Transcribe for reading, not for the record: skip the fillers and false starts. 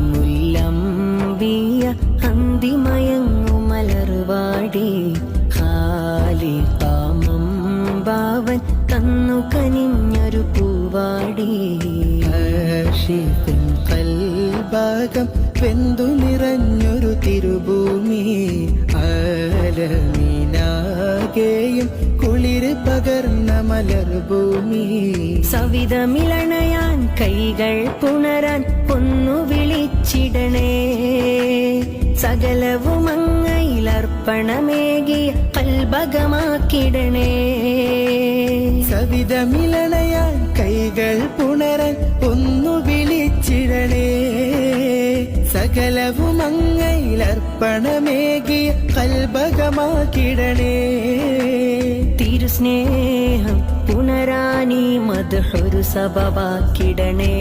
മുല്ലംബിയ അന്തിമയങ്ങു മലർവാടി ഖാലിഖാമംബാവൻ തന്നു കനിഞ്ഞൊരു പൂവാടി ആശിഖിൻ കൽബാകം വെന്തു നിറഞ്ഞൊരു തിരുഭൂമി ആലമീനാകെയും കുളിര് പകർന്ന മലർഭൂമി സവിധമിളണയാൻ കൈകൾ പുണരാൻ ഒന്നു വിളിച്ചിടണേ സകലവും അങ്ങയിലർപ്പണമേകിയ കൽബകമാക്കിടണേ സവിധമിളണയാൻ കൈകൾ പുണരാൻ ഒന്നു വിളിച്ചിടണേ സകലവും അങ്ങയിലർപ്പണമേകിയ കൽബകമാക്കിടണേ തിരുസ്നേഹം പുണരാനീ മദ്ഹൊരു സബബാക്കിടണേ